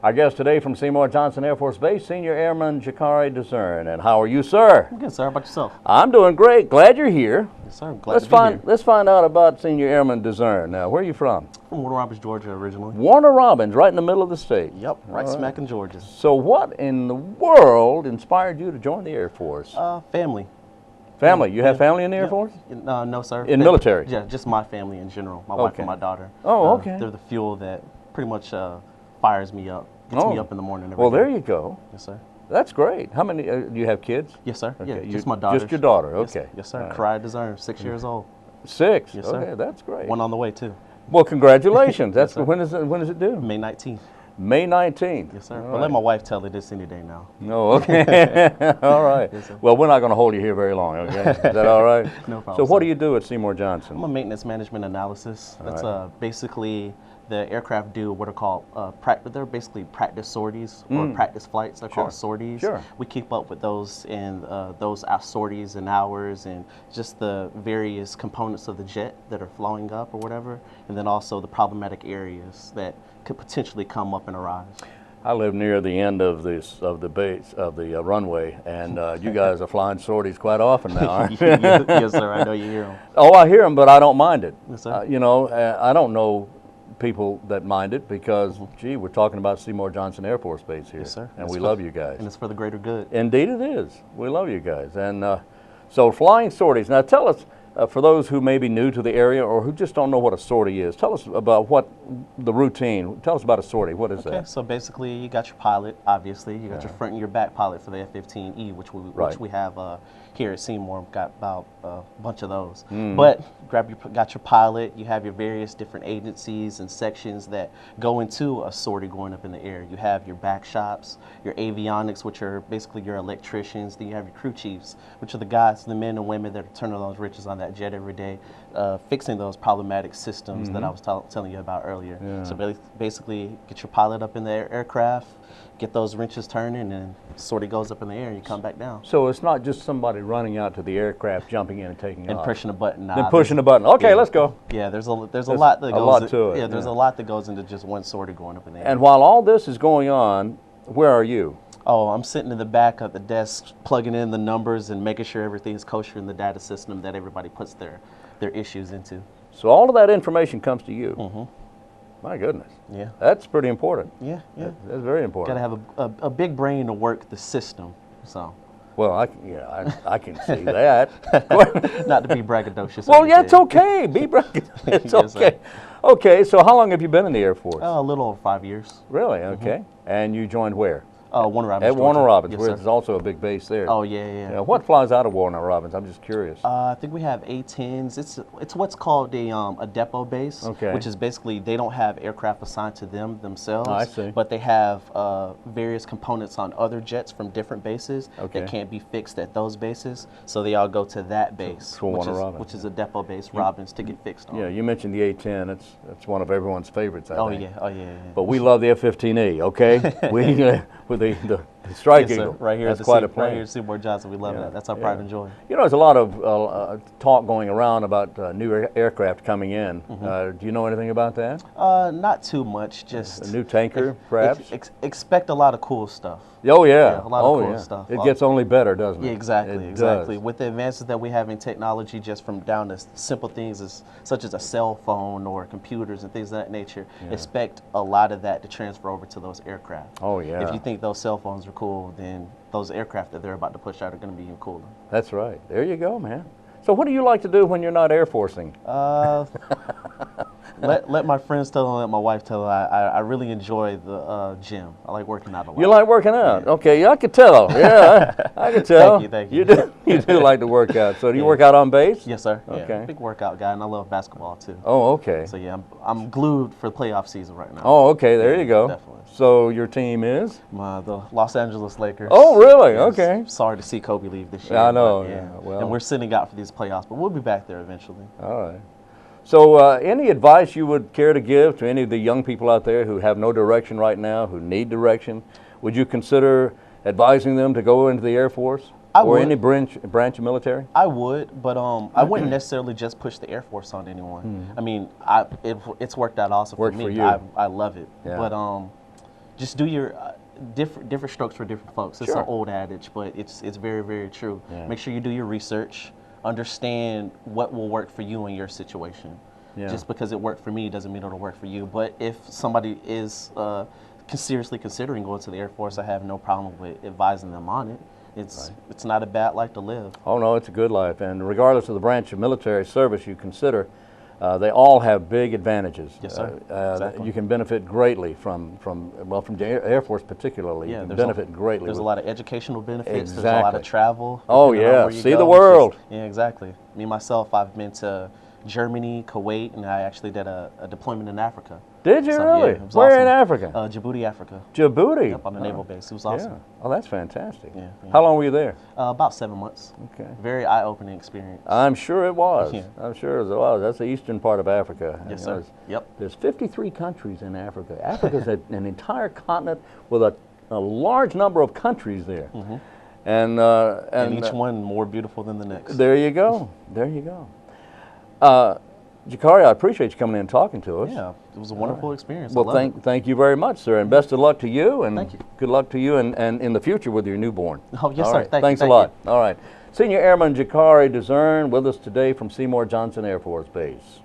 Our guest today from Seymour Johnson Air Force Base, Senior Airman Jacaree Dezurn. And how are you, sir? I'm good, sir. How about yourself? I'm doing great. Glad you're here. Yes, sir. I'm glad to be here. Let's find out about Senior Airman Dezurn. Now, where are you from? From Warner Robins, Georgia, originally. Warner Robins, right in the middle of the state. Yep, right smack in Georgia. So what in the world inspired you to join the Air Force? Family. Family. You have family in the Air Force? No, sir. In military? Yeah, just my family in general. My wife and my daughter. Oh, okay. They're the fuel that pretty much fires me up, gets me up in the morning every day. There you go. Yes, sir. That's great. How many, do you have kids? Yes, sir. Okay. Yeah, just my daughter. Just your daughter, okay. Yes, sir. Jacaree Dezurn, 6 years old. 6? Yes, sir. Okay, that's great. One on the way, too. Well, congratulations. That's Yes, when is it due? May 19th. May 19th. Yes, sir. All I'll let my wife tell it this any day now. No, okay. All right. Yes, sir. Well, we're not going to hold you here very long, okay? Is that all right? No problem. So what sir. do you do at Seymour Johnson? I'm a maintenance management analysis. That's right. Basically the aircraft do what are called they're basically practice sorties or practice flights. They're called sorties. Sure. We keep up with those and those sorties and hours and just the various components of the jet that are flowing up or whatever, and then also the problematic areas that could potentially come up and arise. I live near the end of the runway, and you guys are flying sorties quite often now, aren't you? Yes, sir. I know you hear them. Oh, I hear them, but I don't mind it. Yes, sir. You know, I don't know people that mind it because, gee, we're talking about Seymour Johnson Air Force Base here. Yes, sir. And we love you guys. And it's for the greater good. Indeed it is. We love you guys. And so flying sorties. Now tell us, for those who may be new to the area or who just don't know what a sortie is, tell us about what the routine, tell us about a sortie. What is that? Okay, so basically you got your pilot, obviously. You got your front and your back pilot for the F-15E, which we have here at Seymour. We've got about a bunch of those. But got your pilot, you have your various different agencies and sections that go into a sortie going up in the air. You have your back shops, your avionics, which are basically your electricians. Then you have your crew chiefs, which are the guys, the men and women that are turning those wrenches on that jet every day, fixing those problematic systems that I was telling you about earlier. Yeah. So basically, get your pilot up in the aircraft, get those wrenches turning, and sortie goes up in the air, and you come back down. So it's not just somebody running out to the aircraft, jumping in and taking off. And pushing a button. Then pushing a button. Okay, let's go. Yeah, there's a lot that goes to it. Yeah, there's a lot that goes into just one sortie going up in the air. And while all this is going on, where are you? Oh, I'm sitting in the back of the desk, plugging in the numbers and making sure everything's kosher in the data system that everybody puts their issues into. So all of that information comes to you. My goodness. Yeah. That's pretty important. Yeah. That's very important. Got to have a big brain to work the system. So. Well, I can see that. Not to be braggadocious. Well, yeah, it's okay. Be braggadocious. It's Yes, okay. sir. Okay, so how long have you been in the Air Force? A little over 5 years. Really? Okay. And you joined where? Warner Robins. At Warner Georgia. Robins, Yes, where sir. there's also a big base there. Oh, yeah. What flies out of Warner Robins? I'm just curious. I think we have A-10s. It's what's called a depot base, Okay. which is basically they don't have aircraft assigned to them themselves. I see. But they have various components on other jets from different bases Okay. that can't be fixed at those bases. So they all go to that base, To Warner Robins. which is a depot base, Robins, to get fixed on. Yeah, you mentioned the A-10. It's one of everyone's favorites, I think. Oh yeah. But we love the F-15E, okay? With the Strike Yes, sir. Eagle. Right here, That's at quite a right plane. here at Seymour Johnson, we love that. That's our pride and joy. You know, there's a lot of talk going around about new aircraft coming in. Do you know anything about that? Not too much. Just A new tanker, perhaps? expect a lot of cool stuff. Oh, yeah. A lot of cool stuff. It gets only better, doesn't it? Yeah, exactly, It exactly. does. With the advances that we have in technology, just from down to simple things such as a cell phone or computers and things of that nature, expect a lot of that to transfer over to those aircraft. Oh, yeah. If you think those cell phones are cool, then those aircraft that they're about to push out are going to be even cooler. That's right. There you go, man. So what do you like to do when you're not Air Forcing? Let my friends tell them, let my wife tell them, I really enjoy the gym. I like working out a lot. You like working out? Okay, yeah, I could tell. Yeah, I could tell. Thank you. You do like to work out. So do you work out on base? Yes, sir. Okay. Yeah, big workout guy, and I love basketball too. Oh, okay. So yeah, I'm glued for playoff season right now. Oh, okay, there you go. Definitely. So your team is? The Los Angeles Lakers. Oh, really? Yes. Okay. Sorry to see Kobe leave this year. I know, but yeah, well. And we're sitting out for these playoffs, but we'll be back there eventually. All right. So any advice you would care to give to any of the young people out there who have no direction right now, who need direction? Would you consider advising them to go into the Air Force? Or would. any branch of military? I would, but I wouldn't necessarily just push the Air Force on anyone. I mean, it's worked out awesome Worked for me. for you. I love it. Yeah. But just do your different strokes for different folks. It's Sure. an old adage, but it's very, very true. Yeah. Make sure you do your research, understand what will work for you in your situation. Yeah. Just because it worked for me doesn't mean it'll work for you. But if somebody is seriously considering going to the Air Force, I have no problem with advising them on it. It's not a bad life to live. Oh no, it's a good life, and regardless of the branch of military service you consider, they all have big advantages. Yes, sir. Exactly. You can benefit greatly from the Air Force particularly. Yeah, you can benefit greatly. There's a lot of educational benefits. Exactly. There's a lot of travel. Oh depending on yeah, where you see go, the which is- world. Yeah, exactly. Me myself, I've been to Germany, Kuwait, and I actually did a deployment in Africa. Did you So, really? yeah, it was Where awesome. in Africa? Djibouti, Africa. Djibouti. Yep, on the naval base. It was awesome. Yeah. Oh, that's fantastic. Yeah, yeah. How long were you there? About 7 months. Okay. Very eye-opening experience. I'm sure it was. Yeah. I'm sure it was. That's the eastern part of Africa. Yes, You sir. know, Yep. There's 53 countries in Africa. Africa's an entire continent with a large number of countries there. Mm-hmm. And each one more beautiful than the next. There you go. There you go. Jacaree, I appreciate you coming in and talking to us. Yeah, it was a wonderful experience. Well, I love thank you very much, sir, and best of luck to you, and Thank you. good luck to you, and in the future with your newborn. Oh, yes, All sir. right. Thank you, Thanks a thank lot. you. All right. Senior Airman Jacaree Dezurn with us today from Seymour Johnson Air Force Base.